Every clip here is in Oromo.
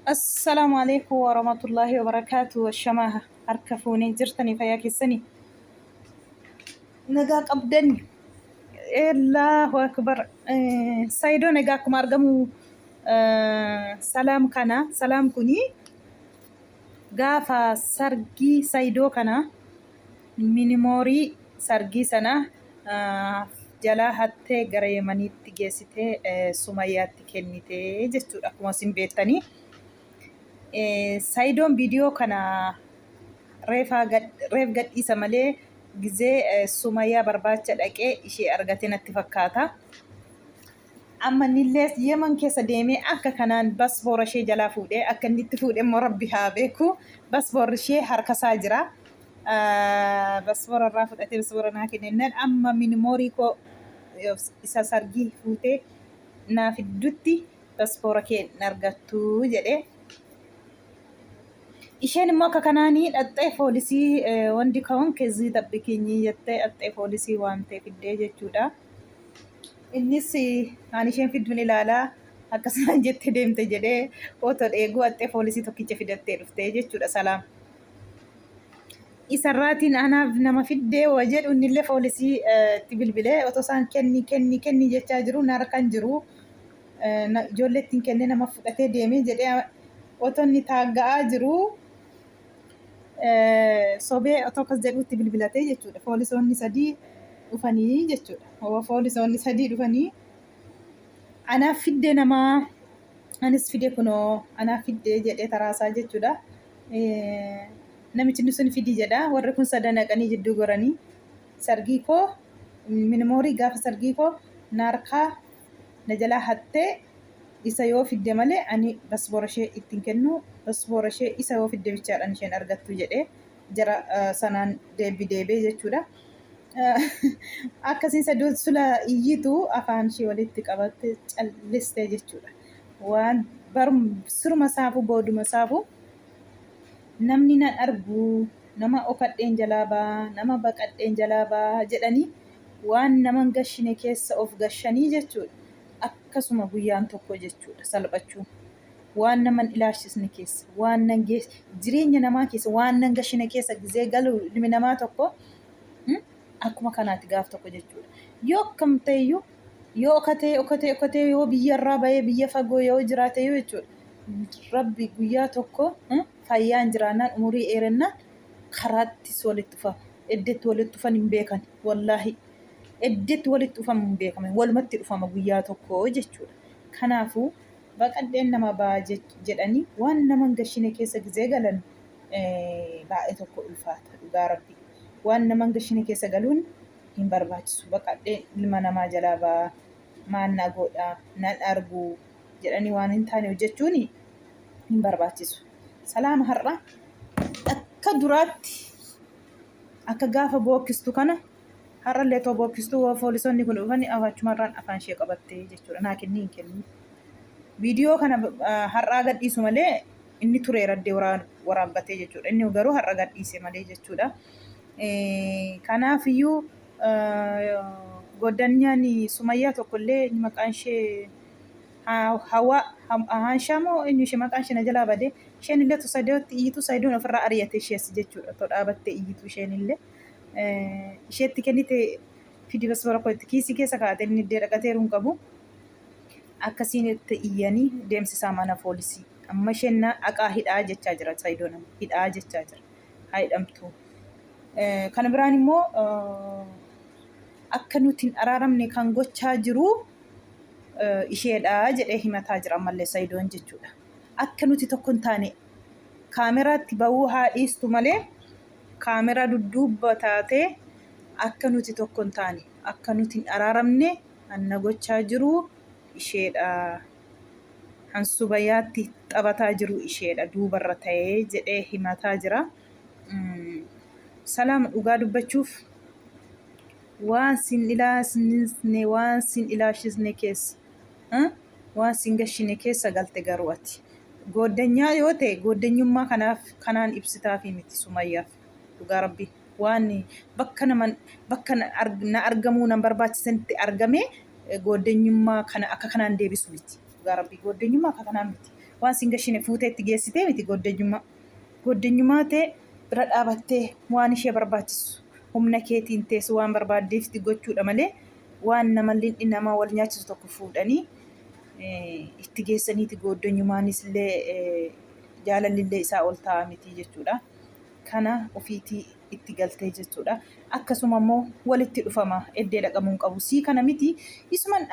السلام عليكم ورحمة الله وبركاته والشماهة أركفوني جرتني فياك السني نجاك أبدني الله أكبر سايدو نجاك مارجمو سلام كنا سلام كني غافا سرجي سايدو كنا مينيموري سرجي سنة جلا حتى غريماني تجسته سمايات كنيته جستو أكما سنبيتني سايدون فيديو كنا reef gadhiisa malee gizee Sumayyaa barbaacha dhaqee ishee argate natti fakkaata. Amma nillee Yemen keessa deemee akka kanaan basboora ishee jalaa fuudhee akka inni itti fuudhee immoo Rabbi haa beeku. Basboorri ishee harkasaa jira. Basboora irraa fudhatee basboora naa kennennaan amma minimoorii koo isa sargii fuutee naa fiddutti basboora kee argattu jedhee. isheen immoo akka kanaanii dhaxxee poolisii wandi ka'uun keessi dabbikiinyi jettee dhaxxee poolisii waan ta'e fiddee jechuudha. Innis aan isheen fidduun ilaalaa akkasumaan jettee deemte jedhee otoo eeguu dhaxxee poolisii tokkicha fidattee dhuftee jechuudha. Salaam. Isarraatiin anaaf nama fiddee waa jedhu innillee poolisii itti bilbilee otoo isaan kenni jechaa jiru naara kan jiru ijoollee ittiin kennee nama fudhatee deemee jedhee otoo inni taagga'aa jiru. Sobee otoo akkas jedhutti bilbilatee jechuudha. Poolisoonni sadii dhufanii jechuudha. Poolisoonni sadii dhufanii anaaf fiddee namaa anis fide kunoo anaaf fiddee jedhee taraasaa jechuudha. Namichi sun fidii jedha. Warri kun sadan dhaqanii jidduu goranii sargii koo minimoorii gaafa sargii koo naarkaa na jalaa hattee isa yoo fidde malee ani basboora ishee ittiin kennu basboora ishee isa yoo fidde bichaadhaan isheen argattu jedhee jara sanaan deebee jechuudha. Akkasiin saduu sula iyyitu afaan ishee walitti qabatte callistee jechuudha. Waan barum surma saafu booduma saafu namni nan argu nama okadheen jalaa baa nama baqadheen jalaa baa jedhanii waan naman gashine keessa of gashanii jechuudha. Akkasuma guyyaan tokko jechuudha salphachuu waan naman ilaashisne keessa waan nan jireenya namaa keessa waan nan gashine keessa gizee galu ilmi namaa tokko akkuma kanaatti gaaf tokko jechuudha. Yoo akkam ta'eyyuu yoo okatee yoo biyyarraa bahee biyya fagoo yoo jiraate yoo jechuudha. Rabbi guyyaa tokko fayyaan jiraannaan umurii dheerennaan karaattis walitti dhufa eddeetti walitti dhufan hin beekan wallaahi. Eddeetti walitti dhufama hin beekaman walumatti dhufama guyyaa tokko jechuudha. Kanaafuu baqadheen nama baa jedhanii waan naman gashine keessa gizee galan baay'ee tokko ulfaata dhugaa Rabbi. Waan naman gashine keessa galuun hin barbaachisu. Baqadheen ilma namaa jalaa baa maan na godhaa nan argu jedhanii waan hin taane hojjechuun hin barbaachisu. Salaama har'a akka duraatti akka gaafa bookkistu kana har'allee too bookkistu poolisoonni kun dhufanii afachumarraan afaan ishee qabattee jechuudha. Naa kenni hin kennu. Viidiyoo kana har'aa gadhiisu malee inni ture raddee waraabbatee jechuudha. Inni garuu har'a gadhiise malee jechuudha. Kanaafiyyuu goddanyaan Sumayyaa tokkollee maqaan ishee Haanshaa moo eenyu ishee maqaan ishee na jalaa badee isheen illee sadeetti iyyituu sayiduun ofirraa ari'ate ishees jechuudha. Too dhaabattee iyyituu isheen illee isheetti kennite fidi basboora koo itti kiisii keessa kaa'ate inni iddee dhaqateeru hin qabu. Akkasiin itti iyyanii deemsisaa mana poolisii. Amma isheen haqaa hidhaa jechaa jira sayidoon hidhaa jechaa jira. Haa hidhamtu. Kana biraan immoo akka nuti hin araaramne kan gochaa jiru isheedha jedhee himataa jira ammallee sayidoon jechuudha. Akka nuti tokko hin taane kaameraatti bahuu haa dhiistu malee kaameraa dudduuba taatee akka nuti tokko hin taane akka nuti hin araaramne anna gochaa jiru isheedha. Hansubayyaatti taphataa jiru isheedha duubarra ta'ee jedhee himataa jira. Salaama dhugaa dubbachuuf waan sin ilaasne waan sin ilaashisne keessa waan sin gashine keessa galte garuu ati goddanyaa yoo ta'e goddanyummaa kanaan ibsitaa fi miti Sumayyaaf dhugaa Rabbi waan bakka na argamuu nan barbaachisanitti argame goddanyummaa kana akka kanaan deebisu miti dhugaa Rabbi goddanyummaa akka kanaan miti waan sin gashine fuutee itti geessitee miti gooddeenyummaa ta'e bira dhaabattee waan ishee barbaachisu humna keetiin teessu waan barbaaddeef itti gochuudha malee waan namallee nama wal nyaachisu tokko fuudhanii itti geessaniiti gooddeenyummaanis illee jaalallillee isaa ol ta'a miti jechuudha. Kana ofiitii itti galtee jechuudha. Akkasuma immoo walitti dhufama eddee dhaqamuu hin qabu. Sii kana miti isuman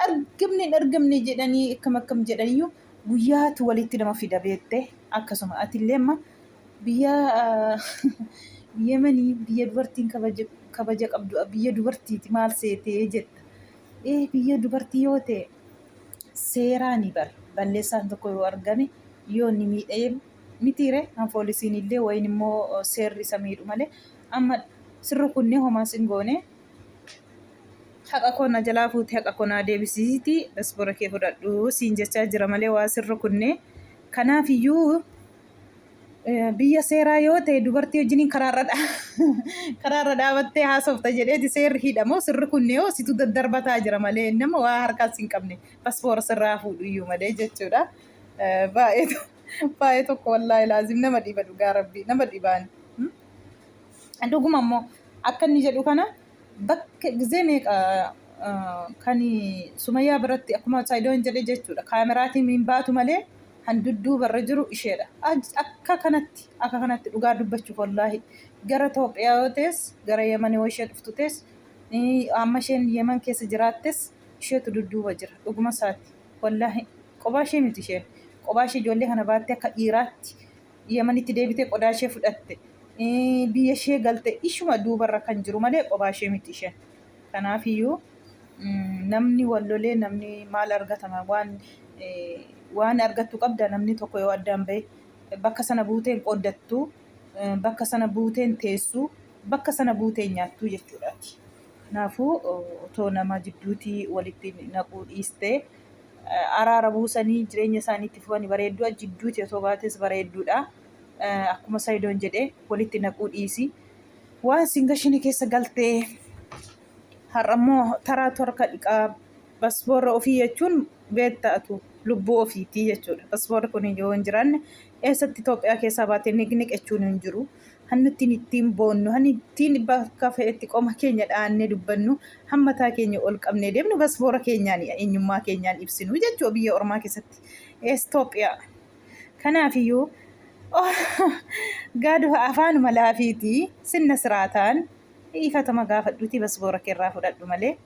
argamne jedhanii akkam jedhaniyyuu guyyaatu walitti nama fida beektee akkasuma atillee amma biyya Yemanii biyya dubartiin kabaja qabdu biyya dubartiiti maal seetee jetta. Biyya dubartii yoo ta'e seeraani balleessaan tokko yoo argame yoo ni miidhee mitiire kan poolisiin illee wayin immoo seerri isa miidhu malee amma sirri kunne homaa sin goone haqa kona jalaa fuute haqa konaa deebisiiti paaspoora kee fudhadhu siin jechaa jira malee waa sirri kunne kanaafiyyuu biyya seeraa yoo ta'e dubartii wajjiniin karaarra dhaabattee haasofta jedheeti seerri hidhamoo sirri kunne yoo situ daddarbataa jira malee nama waa harkaas hin qabne paaspoora sirraa fuudhu iyyuu malee jechuudha. Baay'ee tokko wallaahi laazim nama dhiba dhugaa rabbii nama dhibaan. Dhuguma immoo akka inni jedhu kana bakka gizee meeqa kan Sumayyaa biratti akkuma Saayidoon jedhe jechuudha. Kaameraatiin hin baatu malee handudduubarra jiru isheedha. Akka kanatti dhugaa dubbachuuf wallaahi gara Itoophiyaa yoo ta'es gara Yemen yoo ishee dhuftu ta'es amma isheen Yemen keessa jiraattes isheetu dudduuba jira. Dhuguma isaati wallaahi qophaa ishee miti isheen. Qophaa ishee ijoollee kana baattee akka dhiiraatti Yemenitti deebitee qodaa ishee fudhatte biyya ishee galte ishuma duubarra kan jiru malee qophaa ishee miti isheen. Kanaafiyyuu namni wallolee namni maal argatama waan argattu qabda namni tokko yoo addaan bahe bakka sana buuteen qooddattu bakka sana buuteen teessu bakka sana buuteen nyaattu jechuudhaati. Kanaafuu otoo nama jidduutii walitti naquu dhiistee araara buusanii jireenya isaaniitti fufanii bareedduu jidduuti otoo baates bareedduudha. Akkuma Saayidoon jedhee walitti naquu dhiisi. Waan singashini keessa galtee har'ammoo taraatu harka dhiqaa paaspoora ofii jechuun beekta'atu lubbuu ofiitii jechuudha. Paaspoorri kun yoo hin jiraanne eessatti Itoophiyaa keessaa baatee niqniqachuun hin jiru. Hanni ittiin boonnu, hanni ittiin bakka fe'etti qoma keenya dhaannee dubbannu, hammataa keenya ol qabnee deemnu paaspoora keenyaan eenyummaa keenyaan ibsinu jechuudha biyya ormaa keessatti. Itoophiyaa. Kanaafiyyuu gaaduu afaanuma laafiitii sinna siraataan ifatama gaafadhuutii paaspoora keerraa fudhadhu malee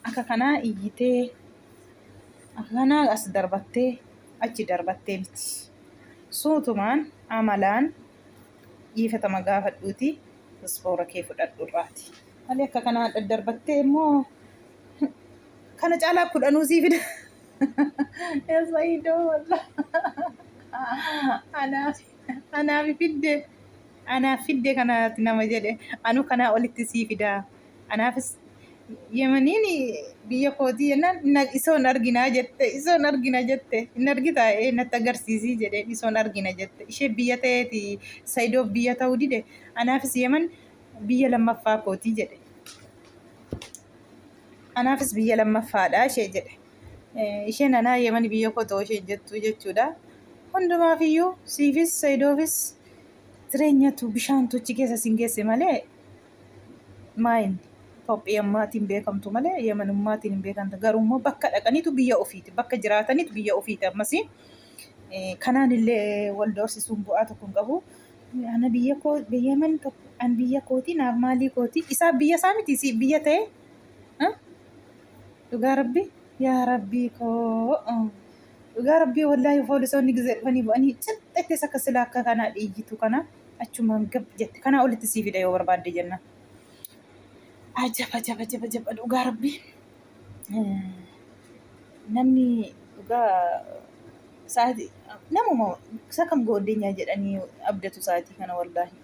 akka kanaa iyyitee akka kanaa as darbattee achi darbattee miti. Suutumaan amalaan ifatama gaafadhuutii paaspoora kee fudhadhu irraati. Malee akka kanaa daddarbattee immoo kana caalaa kudhanuu sii fida. Saayidoo anaaf fidde kanaatti nama jedhe anu kanaa olitti sii fidaa. Anaafis Yemeniin biyya kootii jennaan isoon arginaa jette hin argitaa natti agarsiisii jedhee isoon argina jette ishee biyya ta'eeti Saayidoof biyya ta'uu dide anaafis Yemen biyya lammaffaa kootii jedhe anaafis biyya lammaffaadha ishee jedhe isheen anaa Yemen biyya koo ta'uu ishee jettu jechuudha. Hundumaafiyyuu siifis Saayidoofis jireenyatu bishaantu achi keessa siin geesse malee maayin Itoophiyummaatiin beekamtu malee Yemenummaatiin hin beekamtu. Garuummoo bakka dhaqaniitu biyya ofiiti. Bakka jiraataniitu biyya ofiiti. Ammas kanaan illee wal doorsisuun bu'aa tokko hin qabu. Ana biyya koo Yemen an biyya kooti naaf maalii kooti isaa biyya isaa miti biyya ta'e dhugaa rabbi yaa rabbii koo dhugaa rabbii wallaahi poolisoonni gizee dhufanii bu'anii calqattees akka silaa akka kanaa dhiijitu kana achumaan gab jette kanaa olitti sii fida yoo barbaadde jenna. Jaba dhugaa rabbii namni dhugaa sa'aatii namuma isa kam gooddeenyaa jedhanii abdatu sa'aatii kana wallaahi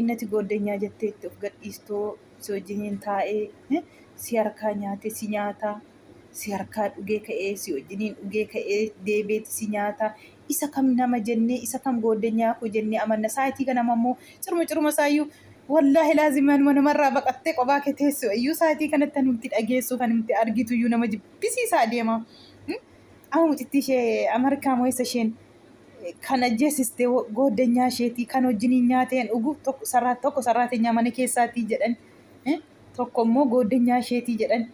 innati gooddeenyaa jettee itti of gadhiistoo si wajjiniin taa'ee si harkaa nyaate si nyaata si harkaa dhugee ka'ee si wajjiniin dhugee ka'ee deebeeti si nyaata isa kam nama jennee isa kam gooddeenyaa koo jennee amanna sa'aatii kana ammoo cirma saayyuu wallaahi laazimaan namarraa baqattee qophaa kee teessu iyyuu sa'aatii kanatti nuti dhageessu kan nuti argitu iyyuu nama jibbisiisaa deema. Amma mucittii ishee Ameerikaa moo eessa isheen kan ajjeesiste gooddanyaa isheetii kan wajjiniin nyaateen dhuguuf tokko sarraateenyaa mana keessaatii jedhan tokko immoo gooddanyaa isheetii jedhan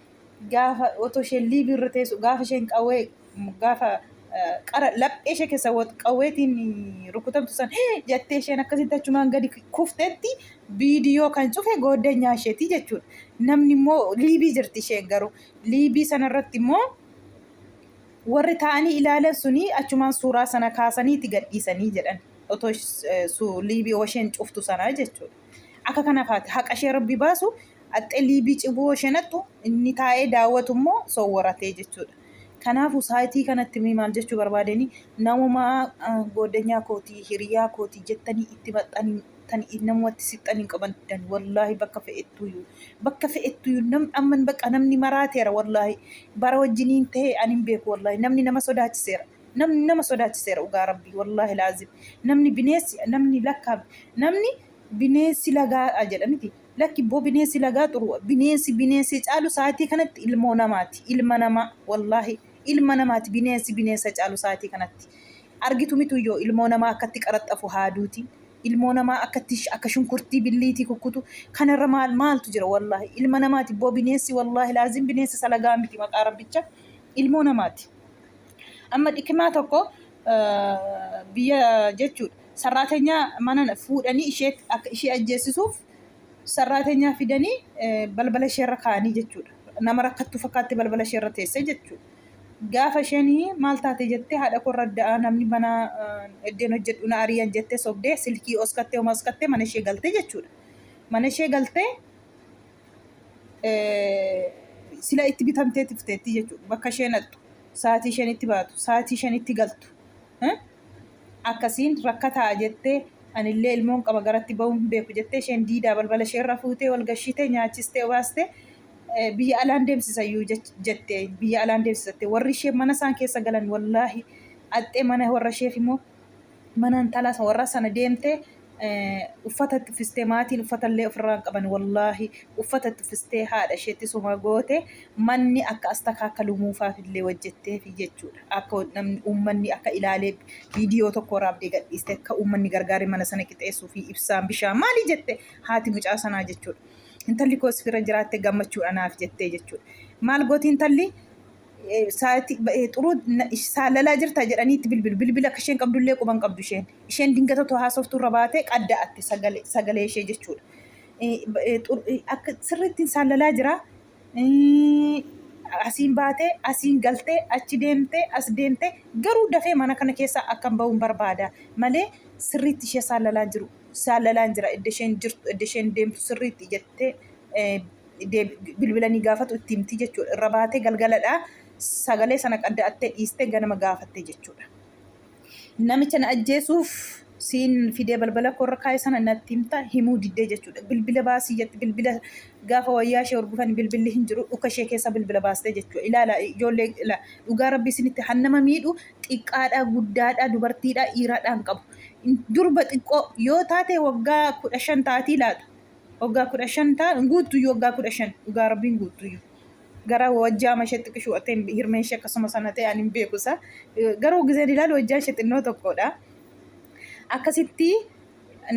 gaafa otoo isheen liibii irra teessu gaafa isheen qawwee gaafa qara laphee ishee keessa qawweetiin rukutamtu san jettee isheen akkasitti achumaan gadi kufteetti viidiyoo kan cufe gooddanyaa isheetii jechuudha. Namni immoo liibii jirti isheen garuu liibii sanarratti immoo warri ta'anii ilaalan suni achumaan suuraa sana kaasaniiti gadhiisanii jedhan otoo liibii isheen cuftu sanaa jechuudha. Akka kanafaati haqa ishee rabbi baasu axxee liibii cibuu isheenattu inni taa'ee daawwatu immoo sowwaratee jechuudha. Kanaafuu saayitii kanatti maal jechuu barbaadanii namuma gooddanyaa kootii hiriyaa kootii jettanii itti maxxanii namatti sixanii qaban wallaahi bakka fe'ettuyyuu amman bakka namni maraateera wallaahi bara wajjiniin ta'e ani hin beeku wallaahi namni nama sodaachiseera dhugaa rabbii wallaahi laazim namni bineensi lagaa jedhamiti lakki boo bineensi lagaa xuru bineensi caalu saayitii kanatti ilmoo namaati ilma namaa wallaahi ilma namaati bineensa caalu saayitii kanatti argitu mituyyoo ilmoo namaa akkatti qaraxxafu haaduuti ilmoo namaa akka shunkurtii billiitii kukkutu kanarra maaltu jira wallaahi ilma namaati boo bineensi wallaahi laazim bineensa salagaa miti maqaa rabbicha ilmoo namaati. Amma dhikimaa tokko biyya jechuudha sarraatenyaa mana fuudhanii ishee ajjeesisuuf sarraatenyaa fidanii balbala isheerra kaa'anii jechuudha. Nama rakkattu fakkaatti balbala isheerra teesse jechuudha. Gaafa isheen maal taate jettee haadha korra da'aa namni mana iddeen hojjedhu na ariyan jettee sobdee silkii oskattee mana ishee galtee jechuudha. Mana ishee galtee sila itti bitamtee tifteetti jechuudha. Bakka isheen hattu sa'aatii isheen itti baatu sa'aatii isheen itti galtu akkasiin rakkataa jettee anillee ilmoon qaba garatti ba'uun beeku jettee isheen diidaa balbala isheerra fuutee wal gashitee nyaachistee obaastee biyya alaan deemsisayyuu jettee biyya alaan deemsisatte warri ishee mana isaan keessa galan wallaahi axxee mana warra isheef immoo mana intalaa warra sana deemtee uffata itti uffistee maatiin uffatallee ofirraan qaban wallaahi uffata itti uffistee haadha isheetti suma goote manni akka astakaakkalumuufaaf illee hojjetteefi jechuudha. Akka namni uummanni akka ilaalee viidiyoo tokko waraabdee gadhiiste akka uummanni gargaaree mana sana qixeessuu fi ibsaan bishaan maali jette haati mucaa sanaa jechuudha. Intalli koos fira jiraattee gammachuudha naaf jettee jechuudha. Maal gooti intalli xuruu saalalaa jirta jedhaniitti bilbila akka isheen qabdullee quban qabdu isheen dingata too haasoftuu irra baatee qadda'atte sagalee ishee jechuudha. Akka sirriitti saalalaa jira asiin baatee asiin galtee achi deemtee as deemtee garuu dafee mana kana keessa akkan ba'uun barbaada malee sirriitti ishee saalalaan jira edda isheen deemtu sirriitti jettee bilbilanii gaafatu itti himti jechuudha. Irra baatee galgaladhaa sagalee sana qadda'attee dhiistee ganama gaafatte jechuudha. Namicha na ajjeesuuf siin fidee balbala korra kaa'e sana natti himta himuu diddee jechuudha. Bilbila baasii jette bilbila gaafa wayyaa ishee hordofan bilbilli hin jiru dhuka ishee keessa bilbila baastee jechuudha. Ilaala ijoollee dhugaa rabbi isinitti hannama miidhu xiqqaadhaa guddaadhaa dubartiidhaa dhiiraadhaa hin qabu. Durba xiqqoo yoo taate waggaa 15 taatii laata. Waggaa 15 taa guutuyyuu waggaa 15 dhugaa rabbiin guutuyyuu. Gara wajjaa masheetti qishuu'attee hirmeen ishee akkasuma sana ta'e ani hin beekusa. Garuu giseen ilaalu wajjaa ishee xinnoo tokkodha. Akkasitti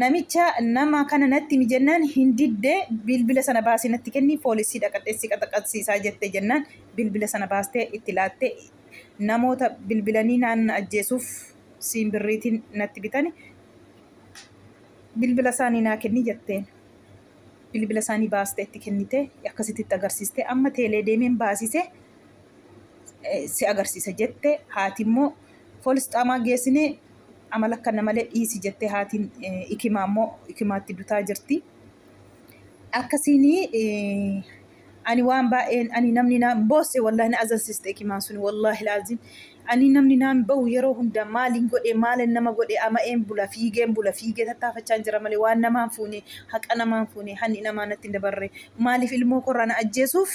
namicha nama kana natti mi jennaan hin diddee bilbila sana baasii natti kenni poolisii dhaqadheessi qaxaqasiisaa jettee jennaan bilbila sana baastee itti laattee namoota bilbilanii naan ajjeesuuf simbirriitiin natti bitani bilbila isaanii naa kenni jetteen. Bilbila isaanii baastee itti kennite akkasitti itti agarsiiste amma teelee deemeen baasise si agarsiisa jette haati immoo poolis xaamaa geessine amala akkana malee dhiisi jettee haatiin ikimaatti dutaa jirti. Akkasiin ani waan baay'een ani namni naan boosse wallaahi na azansiste ikimaan sun wallaahi laazim ani namni naan bahu yeroo hunda maaliin godhe maalin nama godhe ama'een bula fiigee tattaafachaa jira malee waan namaan fuune haqa namaan fuune hanni namaa natti hin dabarre maaliif ilmoo korraa na ajjeesuuf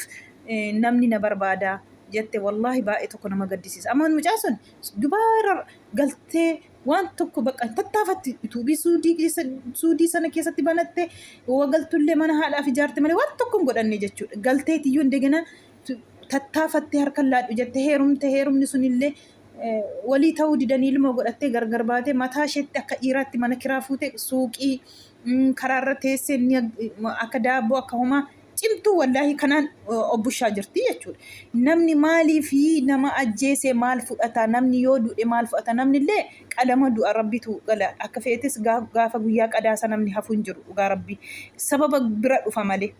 namni na barbaada jette wallaahi baay'ee tokko nama gaddisiisa. Amma mucaa sun dubaara galtee waan tokko bakka tattaafatti tuubii suudii sana keessatti banatte wagaltullee mana haadhaaf ijaarte malee waan tokko hin godhanne jechuudha. Galteetiyyuu indegana tattaafattee harkaan laadhu jettee heerumni sunillee walii ta'uu didanii ilmoo godhattee gargar baatee mataa isheetti akka dhiiraatti mana kiraa fuutee suuqii karaarra teessee akka daabboo akka homaa cimtuu wallaahi kanaan obbushaa jirti jechuudha. Namni maalii fi nama ajjeesee maal fudhata? Namni yoo du'e maal fudhata? Namni illee qalama du'a rabbitu gala. Akka feetes gaafa guyyaa qadaasa namni hafu hin jiru dhugaa rabbii. Sababa bira dhufa malee.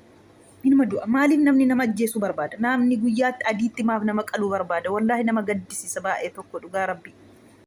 Ilma du'a maaliif namni nama ajjeesuu barbaada? Namni guyyaatti adiitti maaf nama qaluu barbaada? Wallaahi nama gaddisiisa baay'ee tokko dhugaa rabbii.